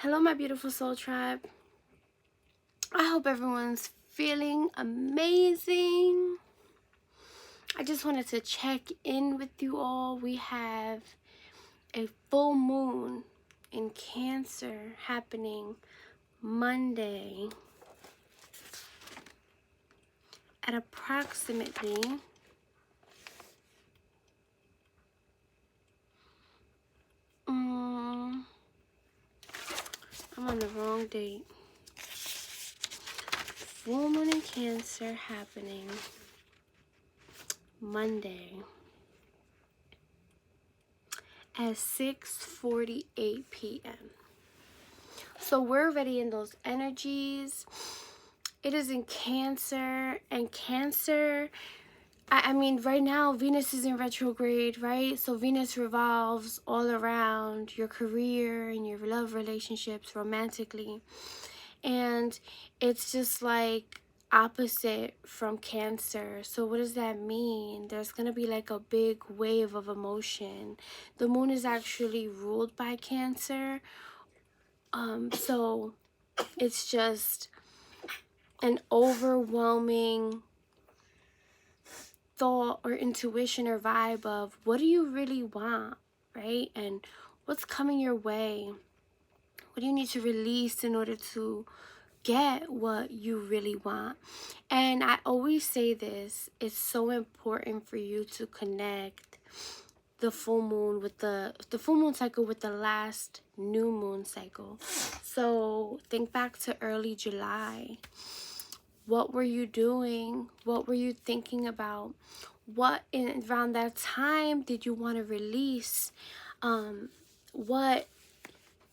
Hello, my beautiful soul tribe. I hope everyone's feeling amazing. I just wanted to check in with you all. We have a full moon in Cancer happening Monday at approximately I'm on the wrong date. Full moon in Cancer happening Monday at 6:48 p.m. So we're already in those energies. It is in Cancer, and Cancer, I mean, right now, Venus is in retrograde, right? So Venus revolves all around your career and your love relationships romantically. And it's just like opposite from Cancer. So what does that mean? There's going to be like a big wave of emotion. The moon is actually ruled by Cancer. So it's just an overwhelming thought or intuition or vibe of what do you really want, right? And what's coming your way? What do you need to release in order to get what you really want? And I always say this, it's so important for you to connect the full moon with the full moon cycle with the last new moon cycle. So think back to early July. What were you doing? What were you thinking about? What around that time did you want to release? What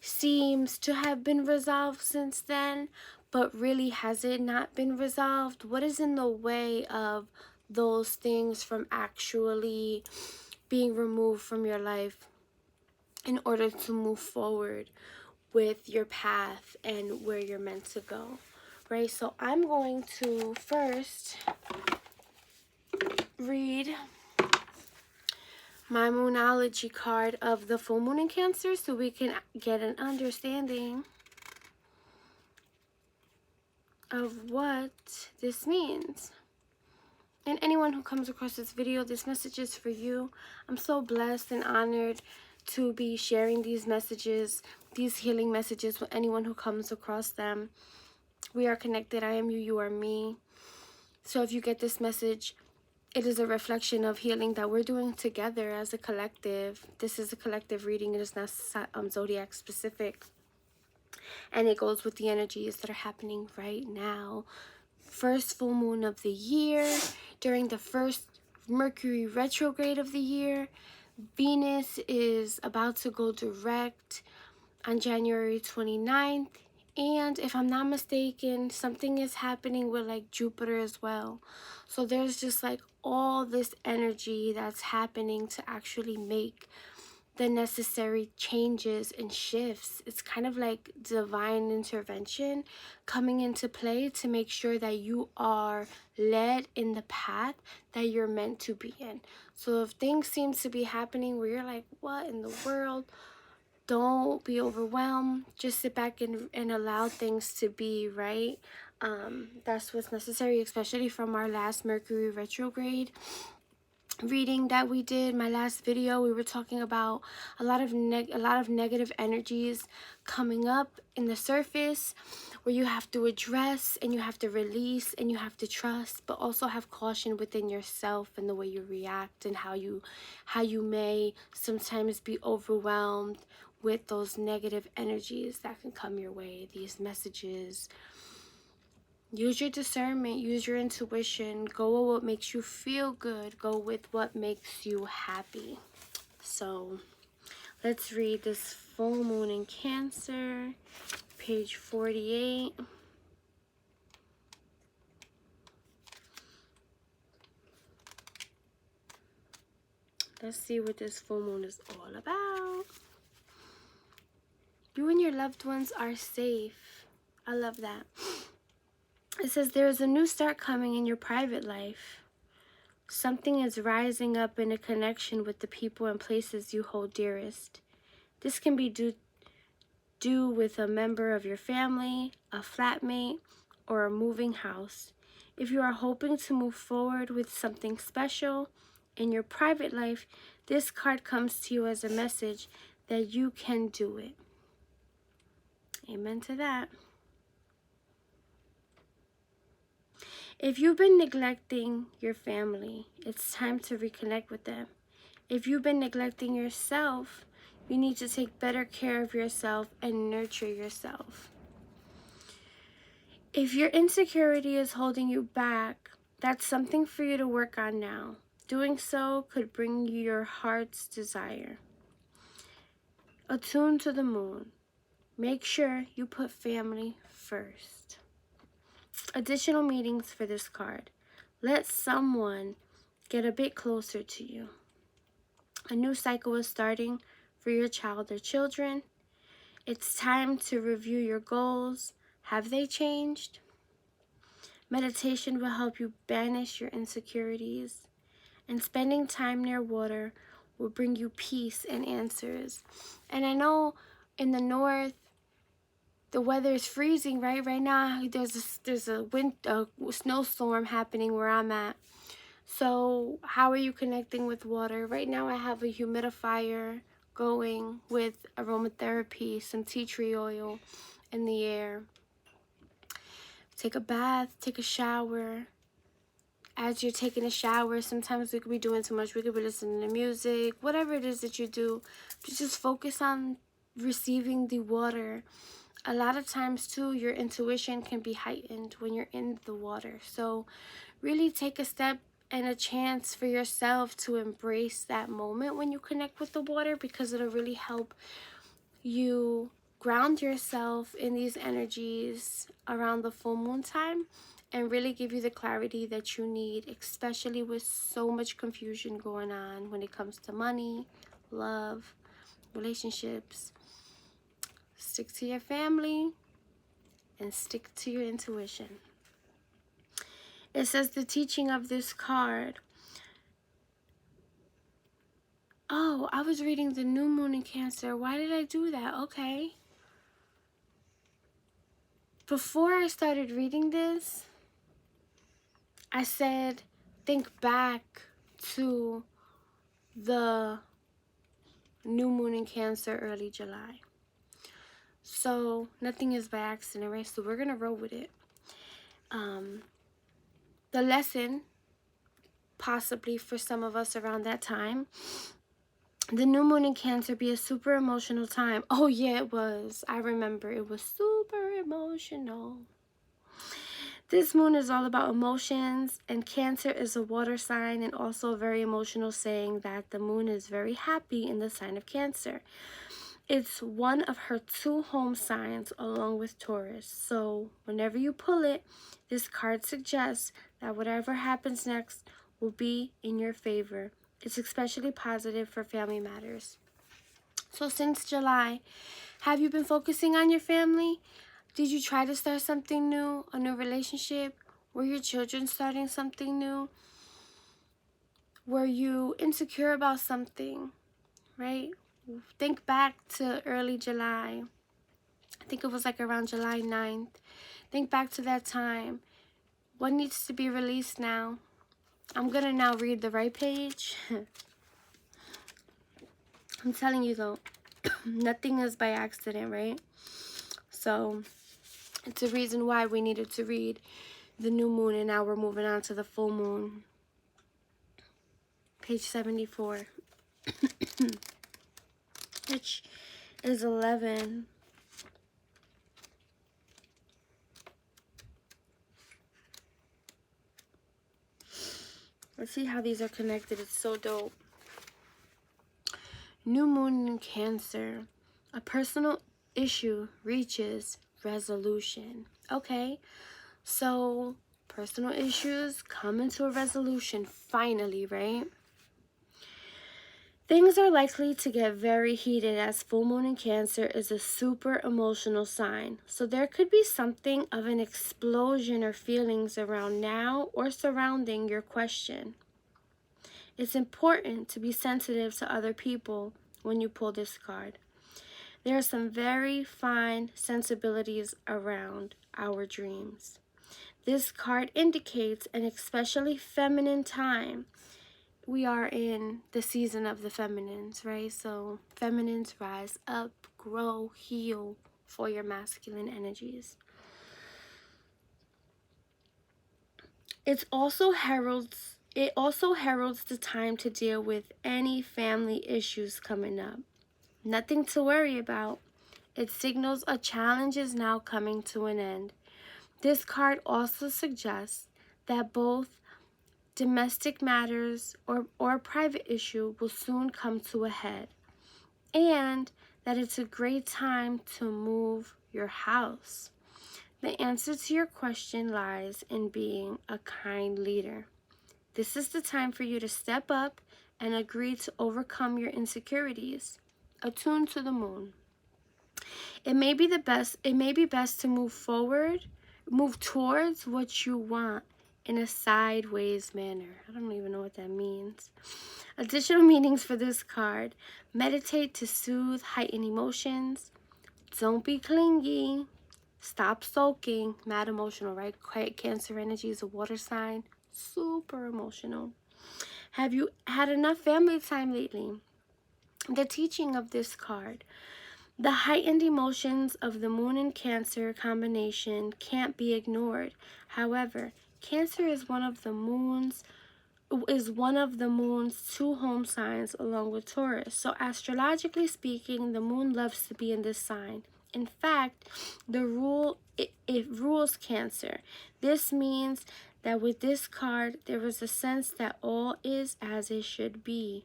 seems to have been resolved since then, but really has it not been resolved? What is in the way of those things from actually being removed from your life in order to move forward with your path and where you're meant to go? Right, so I'm going to first read my Moonology card of the full moon in Cancer so we can get an understanding of what this means. And anyone who comes across this video, this message is for you. I'm so blessed and honored to be sharing these messages, these healing messages with anyone who comes across them. We are connected. I am you, you are me. So if you get this message, it is a reflection of healing that we're doing together as a collective. This is a collective reading. It is not zodiac specific. And it goes with the energies that are happening right now. First full moon of the year, during the first Mercury retrograde of the year. Venus is about to go direct on January 29th. And if I'm not mistaken, something is happening with like Jupiter as well. So there's just like all this energy that's happening to actually make the necessary changes and shifts. It's kind of like divine intervention coming into play to make sure that you are led in the path that you're meant to be in. So if things seem to be happening where you're like, what in the world? Don't be overwhelmed. Just sit back and allow things to be, right? That's what's necessary, especially from our last Mercury retrograde reading that we did. My last video, we were talking about a lot of negative energies coming up in the surface, where you have to address and you have to release and you have to trust, but also have caution within yourself and the way you react and how you may sometimes be overwhelmed with those negative energies that can come your way, these messages. Use your discernment, use your intuition, go with what makes you feel good, go with what makes you happy. So let's read this full moon in Cancer, page 48. Let's see what this full moon is all about. You and your loved ones are safe. I love that. It says there is a new start coming in your private life. Something is rising up in a connection with the people and places you hold dearest. This can be due do with a member of your family, a flatmate, or a moving house. If you are hoping to move forward with something special in your private life, this card comes to you as a message that you can do it. Amen to that. If you've been neglecting your family, it's time to reconnect with them. If you've been neglecting yourself, you need to take better care of yourself and nurture yourself. If your insecurity is holding you back, that's something for you to work on now. Doing so could bring you your heart's desire. Attune to the moon. Make sure you put family first. Additional meanings for this card. Let someone get a bit closer to you. A new cycle is starting for your child or children. It's time to review your goals. Have they changed? Meditation will help you banish your insecurities. And spending time near water will bring you peace and answers. And I know in the north, the weather is freezing, right? Right now, there's a snowstorm happening where I'm at. So how are you connecting with water? Right now, I have a humidifier going with aromatherapy, some tea tree oil in the air. Take a bath, take a shower. As you're taking a shower, sometimes we could be doing too much. We could be listening to music, whatever it is that you do. Just focus on receiving the water. A lot of times, too, your intuition can be heightened when you're in the water. So really take a step and a chance for yourself to embrace that moment when you connect with the water, because it'll really help you ground yourself in these energies around the full moon time and really give you the clarity that you need, especially with so much confusion going on when it comes to money, love, relationships. Stick to your family and stick to your intuition. It says the teaching of this card. Oh, I was reading the new moon in Cancer. Why did I do that? Okay. Before I started reading this, I said, think back to the new moon in Cancer, early July. So nothing is by accident, right? So we're going to roll with it. The lesson, possibly for some of us around that time, the new moon in Cancer be a super emotional time. Oh yeah, it was. I remember it was super emotional. This moon is all about emotions, and Cancer is a water sign and also a very emotional, saying that the moon is very happy in the sign of Cancer. It's one of her 2 home signs along with Taurus. So whenever you pull it, this card suggests that whatever happens next will be in your favor. It's especially positive for family matters. So since July, have you been focusing on your family? Did you try to start something new, a new relationship? Were your children starting something new? Were you insecure about something, right? Think back to early July. I think it was like around July 9th. Think back to that time. What needs to be released now? I'm going to now read the right page. I'm telling you though, nothing is by accident, right? So it's a reason why we needed to read the new moon, and now we're moving on to the full moon. Page 74. Which is 11. Let's see how these are connected. It's so dope. New moon in Cancer. A personal issue reaches resolution. Okay, so personal issues come into a resolution finally, right? Things are likely to get very heated, as full moon in Cancer is a super emotional sign. So there could be something of an explosion or feelings around now or surrounding your question. It's important to be sensitive to other people when you pull this card. There are some very fine sensibilities around our dreams. This card indicates an especially feminine time. We are in the season of the feminines, right? So feminines, rise up, grow, heal for your masculine energies. It also heralds the time to deal with any family issues coming up. Nothing to worry about. It signals a challenge is now coming to an end. This card also suggests that both domestic matters or private issue will soon come to a head, and that it's a great time to move your house. The answer to your question lies in being a kind leader. This is the time for you to step up and agree to overcome your insecurities. Attuned to the moon. It may be best to move towards what you want in a sideways manner. I don't even know what that means. Additional meanings for this card. Meditate to soothe heightened emotions. Don't be clingy. Stop sulking. Mad emotional, right? Cancer energy is a water sign. Super emotional. Have you had enough family time lately? The teaching of this card. The heightened emotions of the moon and Cancer combination can't be ignored. However, Cancer is one of the moon's two home signs along with Taurus. So astrologically speaking, the moon loves to be in this sign. In fact, it rules Cancer. This means that with this card, there is a sense that all is as it should be.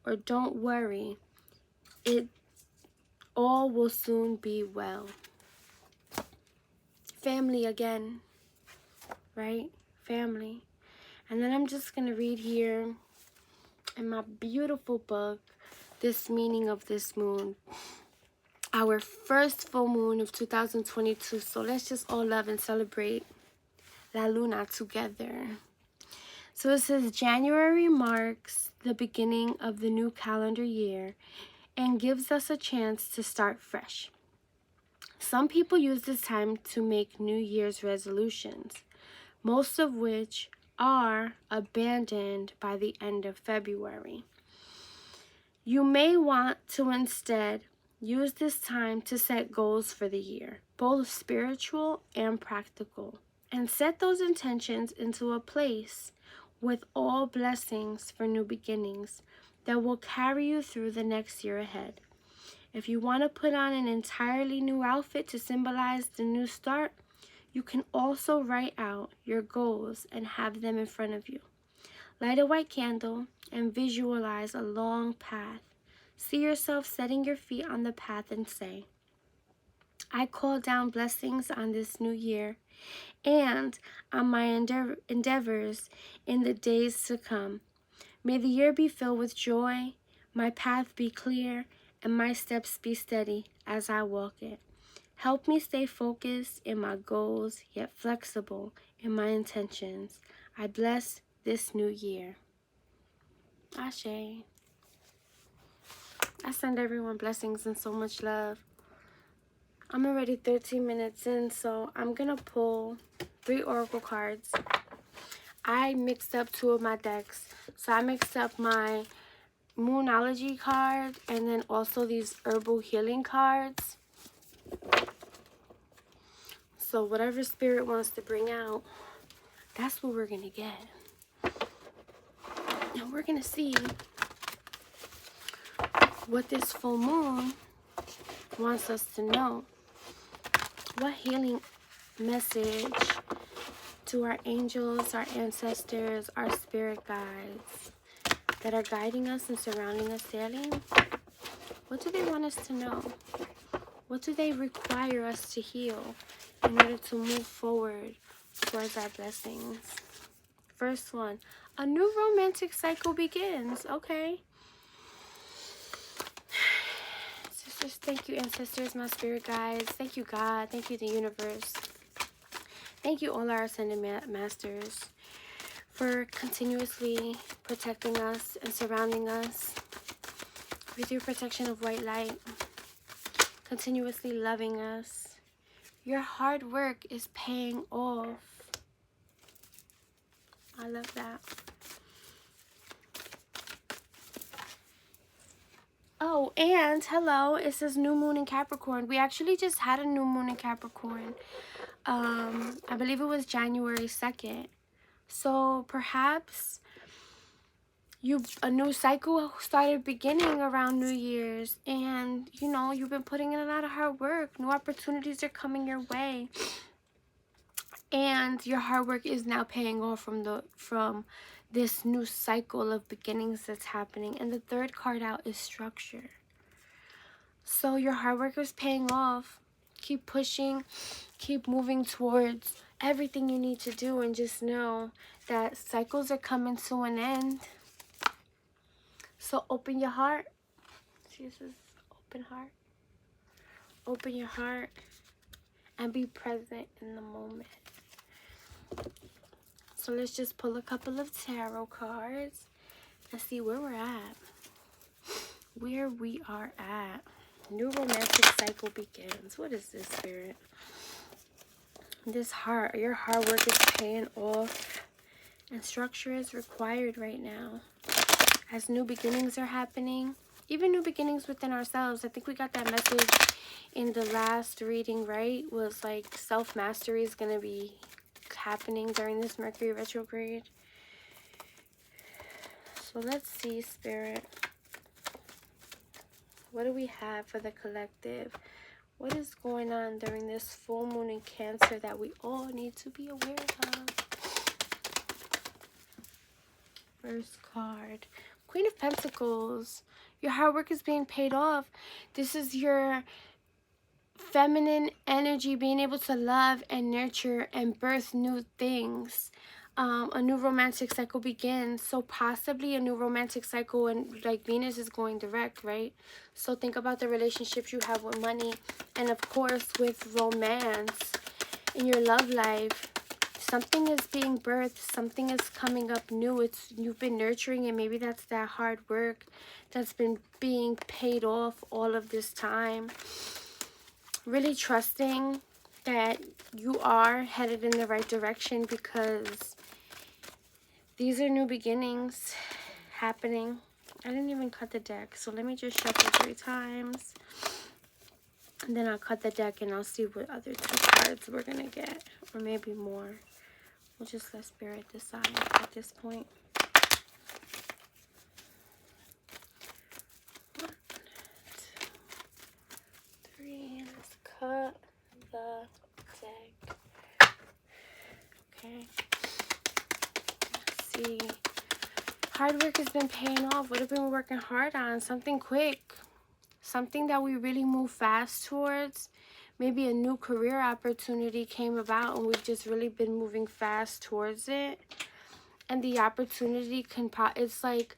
Or don't worry, all will soon be well. Family again, right? Family. And then I'm just going to read here in my beautiful book, this meaning of this moon. Our first full moon of 2022. So let's just all love and celebrate La Luna together. So it says January marks the beginning of the new calendar year and gives us a chance to start fresh. Some people use this time to make New Year's resolutions, most of which are abandoned by the end of February. You may want to instead use this time to set goals for the year, both spiritual and practical, and set those intentions into a place with all blessings for new beginnings that will carry you through the next year ahead. If you want to put on an entirely new outfit to symbolize the new start, you can also write out your goals and have them in front of you. Light a white candle and visualize a long path. See yourself setting your feet on the path and say, I call down blessings on this new year and on my endeavors in the days to come. May the year be filled with joy, my path be clear, and my steps be steady as I walk it. Help me stay focused in my goals, yet flexible in my intentions. I bless this new year. Ashe. I send everyone blessings and so much love. I'm already 13 minutes in, so I'm going to pull 3 oracle cards. I mixed up 2 of my decks. So I mixed up my Moonology card and then also these herbal healing cards. So whatever spirit wants to bring out, that's what we're going to get. And we're going to see what this full moon wants us to know. What healing message to our angels, our ancestors, our spirit guides that are guiding us and surrounding us daily? What do they want us to know? What do they require us to heal in order to move forward towards our blessings? First one, a new romantic cycle begins. Okay. Sisters, thank you, ancestors, my spirit guides. Thank you, God. Thank you, the universe. Thank you, all our ascended masters, for continuously protecting us and surrounding us with your protection of white light. continuously loving us. Your hard work is paying off. I love that. Oh, and hello, it says new moon in Capricorn. We actually just had a new moon in Capricorn. I believe it was January 2nd. So perhaps a new cycle started beginning around New Year's, and you know, you've been putting in a lot of hard work. New opportunities are coming your way, and your hard work is now paying off from this new cycle of beginnings that's happening. And the third card out is structure. So your hard work is paying off. Keep pushing, keep moving towards everything you need to do, and just know that cycles are coming to an end. So open your heart. See, this is open heart. Open your heart and be present in the moment. So let's just pull a couple of tarot cards and see where we're at. Where we are at. New romantic cycle begins. What is this, Spirit? This heart, your hard work is paying off, and structure is required right now. As new beginnings are happening, even new beginnings within ourselves. I think we got that message in the last reading, right? Was like self-mastery is going to be happening during this Mercury retrograde. So let's see, Spirit. What do we have for the collective? What is going on during this full moon in Cancer that we all need to be aware of? First card. Queen of Pentacles. Your hard work is being paid off. This is your feminine energy being able to love and nurture and birth new things. A new romantic cycle begins. So possibly a new romantic cycle, and like Venus is going direct, right? So think about the relationships you have with money, and of course with romance in your love life. Something is being birthed, something is coming up new. You've been nurturing it. Maybe that's that hard work that's been being paid off all of this time. Really trusting that you are headed in the right direction, because these are new beginnings happening. I didn't even cut the deck, so let me just shuffle 3 times. And then I'll cut the deck and I'll see what other 2 cards we're going to get. Or maybe more. We'll just let Spirit decide at this point. 1, 2, 3. Let's cut the deck. Okay. Let's see. Hard work has been paying off. What have we been working hard on? Something quick. Something that we really move fast towards. Maybe a new career opportunity came about and we've just really been moving fast towards it. And the opportunity it's like,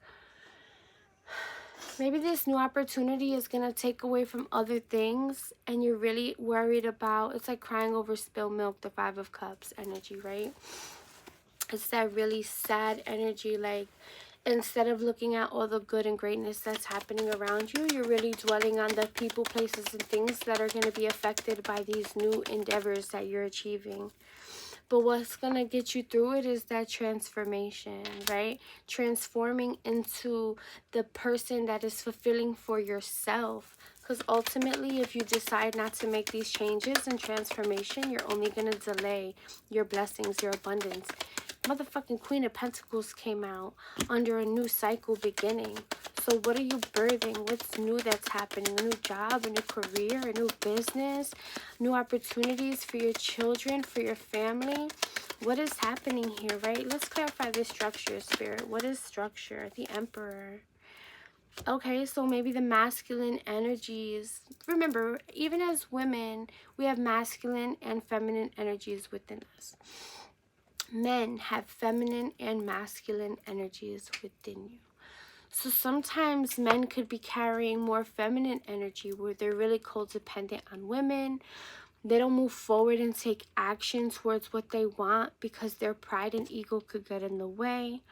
maybe this new opportunity is going to take away from other things, and you're really worried about, it's like crying over spilled milk, the 5 of Cups energy, right? It's that really sad energy, like instead of looking at all the good and greatness that's happening around you, you're really dwelling on the people, places, and things that are going to be affected by these new endeavors that you're achieving. But what's going to get you through it is that transformation, right? Transforming into the person that is fulfilling for yourself. Because ultimately, if you decide not to make these changes and transformation, you're only going to delay your blessings, your abundance. Motherfucking Queen of Pentacles came out under a new cycle beginning. So what are you birthing? What's new that's happening? A new job, a new career, a new business, new opportunities for your children, for your family. What is happening here, right? Let's clarify this structure, Spirit. What is structure? The Emperor. Okay, so maybe the masculine energies. Remember, even as women, we have masculine and feminine energies within us. Men have feminine and masculine energies within you. So sometimes men could be carrying more feminine energy where they're really codependent on women. They don't move forward and take action towards what they want because their pride and ego could get in the way.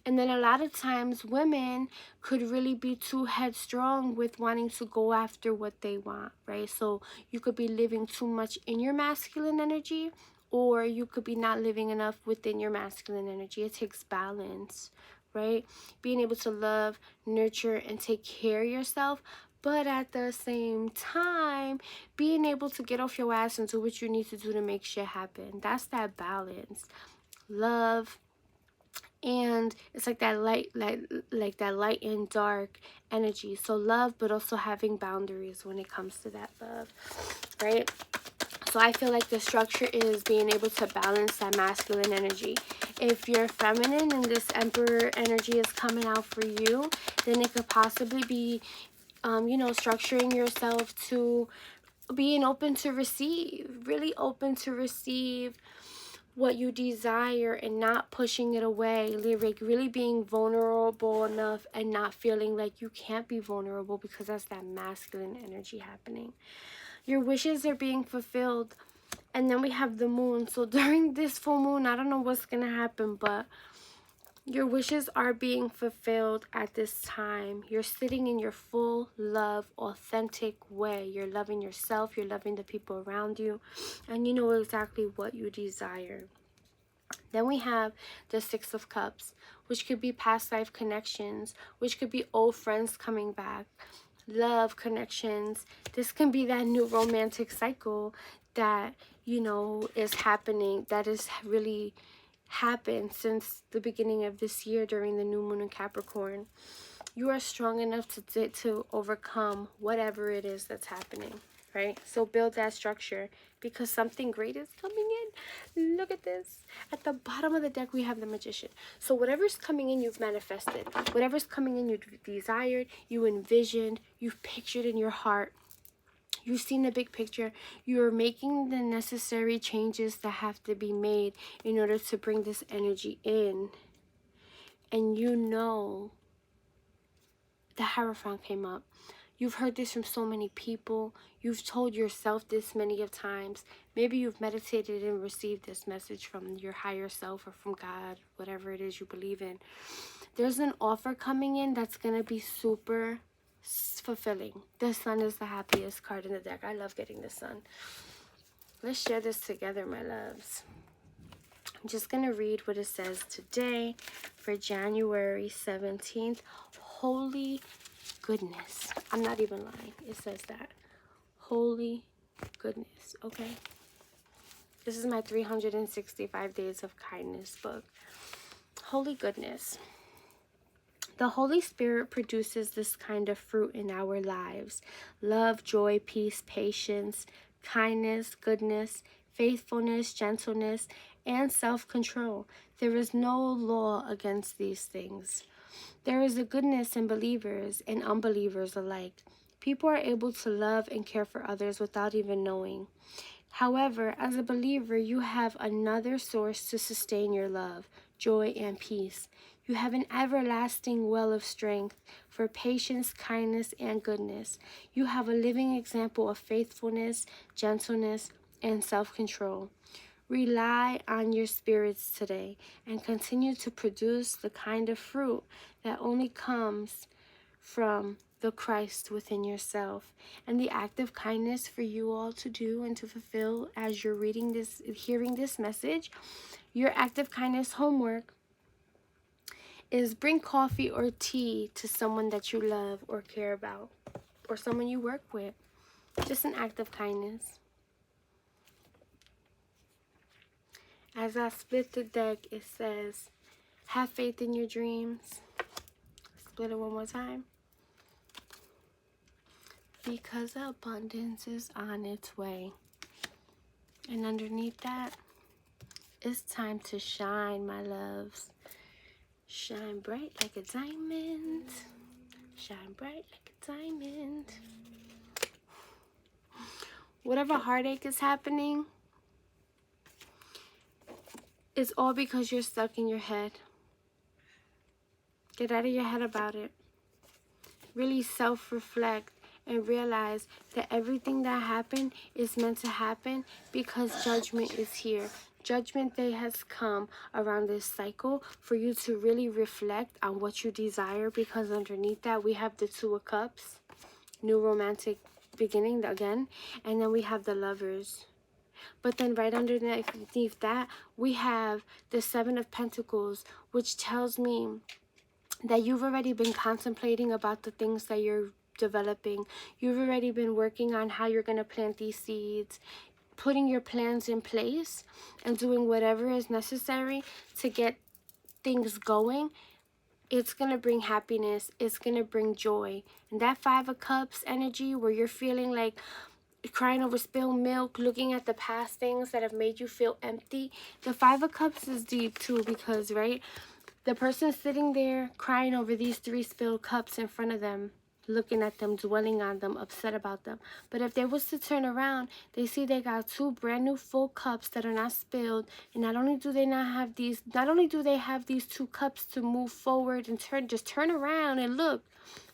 And then a lot of times women could really be too headstrong with wanting to go after what they want, right? So you could be living too much in your masculine energy, or you could be not living enough within your masculine energy. It takes balance, right? Being able to love, nurture, and take care of yourself, but at the same time, being able to get off your ass and do what you need to do to make shit happen. That's that balance. Love, and it's like that like that light and dark energy. So love, but also having boundaries when it comes to that love, right? So I feel like the structure is being able to balance that masculine energy. If you're feminine and this Emperor energy is coming out for you, then it could possibly be you know, structuring yourself to being open to receive, really open to receive what you desire and not pushing it away. Like really being vulnerable enough and not feeling like you can't be vulnerable, because that's that masculine energy happening. Your wishes are being fulfilled. And then we have the moon. So during this full moon, I don't know what's gonna happen, but your wishes are being fulfilled at this time. You're sitting in your full love, authentic way. You're loving yourself. You're loving the people around you. And you know exactly what you desire. Then we have the Six of Cups, which could be past life connections, which could be old friends coming back, love connections. This can be that new romantic cycle that, you know, is happening, that is really happened since the beginning of this year during the new moon in Capricorn. You are strong enough to overcome whatever it is that's happening, right? So build that structure, because something great is coming in. Look at this. At the bottom of the deck, we have the Magician. So whatever's coming in, you've manifested. Whatever's coming in, you desired, you envisioned, you've pictured in your heart. You've seen the big picture. You're making the necessary changes that have to be made in order to bring this energy in. And you know, the Hierophant came up. You've heard this from so many people. You've told yourself this many of times. Maybe you've meditated and received this message from your higher self or from God, whatever it is you believe in. There's an offer coming in that's going to be super fulfilling. The Sun is the happiest card in the deck. I love getting the Sun. Let's share this together, my loves. I'm just going to read what it says today for January 17th. Holy goodness. I'm not even lying. It says that. Holy goodness. Okay. This is my 365 Days of Kindness book. Holy goodness. The Holy Spirit produces this kind of fruit in our lives. Love, joy, peace, patience, kindness, goodness, faithfulness, gentleness, and self-control. There is no law against these things. There is a goodness in believers and unbelievers alike. People are able to love and care for others without even knowing. However, as a believer, you have another source to sustain your love, joy, and peace. You have an everlasting well of strength for patience, kindness, and goodness. You have a living example of faithfulness, gentleness, and self-control. Rely on your spirits today and continue to produce the kind of fruit that only comes from the Christ within yourself. And the act of kindness for you all to do and to fulfill as you're reading this, hearing this message, your act of kindness homework is bring coffee or tea to someone that you love or care about, or someone you work with. Just an act of kindness. As I split the deck, it says, have faith in your dreams. Split it one more time. Because abundance is on its way. And underneath that, it's time to shine, my loves. Shine bright like a diamond. Shine bright like a diamond. Whatever heartache is happening, it's all because you're stuck in your head. Get out of your head about it. Really self-reflect and realize that everything that happened is meant to happen because judgment is here. Judgment Day has come around this cycle for you to really reflect on what you desire, because underneath that we have the Two of Cups, new romantic beginning again, and then we have the Lovers. But then right underneath that, we have the Seven of Pentacles, which tells me that you've already been contemplating about the things that you're developing. You've already been working on how you're going to plant these seeds, putting your plans in place and doing whatever is necessary to get things going. It's going to bring happiness. It's going to bring joy. And that Five of Cups energy, where you're feeling like crying over spilled milk, looking at the past things that have made you feel empty. The Five of Cups is deep too, because, right, the person sitting there crying over these 3 spilled cups in front of them, looking at them, dwelling on them, upset about them. But if they was to turn around, they see they got 2 brand new full cups that are not spilled. And not only do they have these 2 cups to move forward and turn around and look.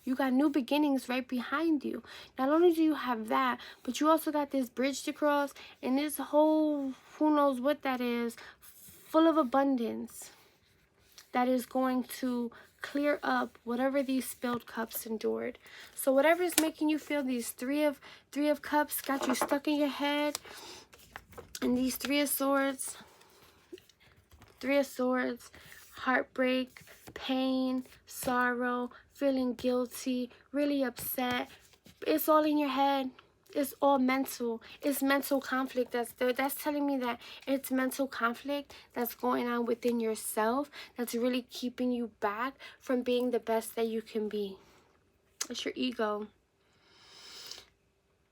You got new beginnings right behind you. Not only do you have that, but you also got this bridge to cross and this whole, who knows what that is, full of abundance that is going to clear up whatever these spilled cups endured. So whatever is making you feel these three of cups got you stuck in your head, and these 3 of swords, heartbreak, pain, sorrow, feeling guilty, really upset. It's all in your head. It's all mental. It's mental conflict that's telling me that it's mental conflict that's going on within yourself that's really keeping you back from being the best that you can be. It's your ego.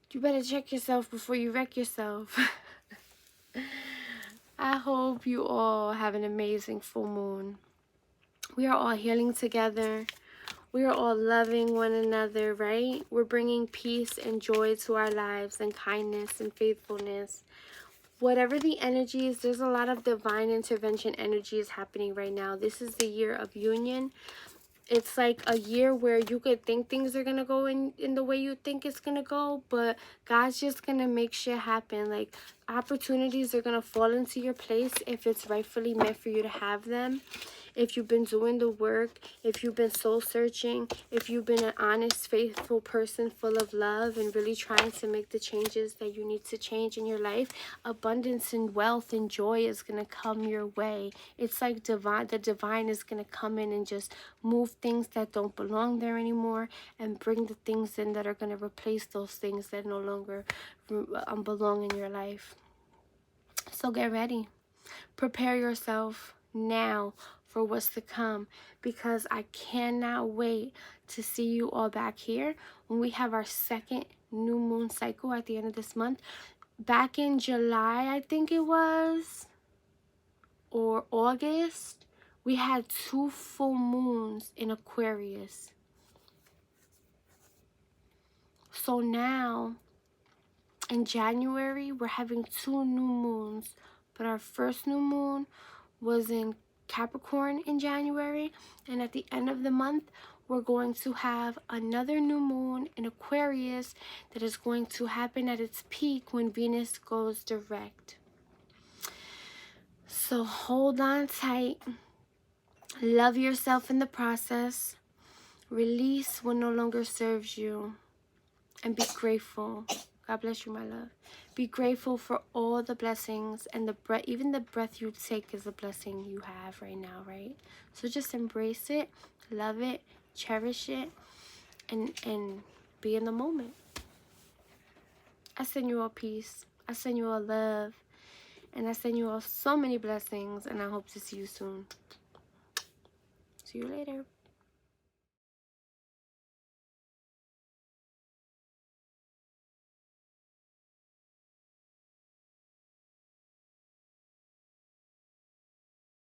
You better check yourself before you wreck yourself. I hope you all have an amazing full moon. We are all healing together. We are all loving one another, right? We're bringing peace and joy to our lives, and kindness and faithfulness. Whatever the energy is, there's a lot of divine intervention energies happening right now. This is the year of union. It's like a year where you could think things are going to go in the way you think it's going to go, but God's just going to make shit happen. Like, opportunities are going to fall into your place if it's rightfully meant for you to have them. If you've been doing the work, if you've been soul searching, if you've been an honest, faithful person full of love and really trying to make the changes that you need to change in your life, abundance and wealth and joy is going to come your way. It's like the divine is going to come in and just move things that don't belong there anymore and bring the things in that are going to replace those things that no longer belong in your life. So get ready. Prepare yourself now for what's to come, because I cannot wait to see you all back here when we have our second new moon cycle at the end of this month. Back in July, I think it was, or August, we had 2 full moons in Aquarius. So now in January, we're having 2 new moons, but our first new moon was in Capricorn in January, and at the end of the month we're going to have another new moon in Aquarius that is going to happen at its peak when Venus goes direct. So hold on tight, love yourself in the process, release what no longer serves you, and be grateful. God bless you, my love. Be grateful for all the blessings and the breath. Even the breath you take is a blessing you have right now, right? So just embrace it, love it, cherish it, and be in the moment. I send you all peace. I send you all love. And I send you all so many blessings. And I hope to see you soon. See you later.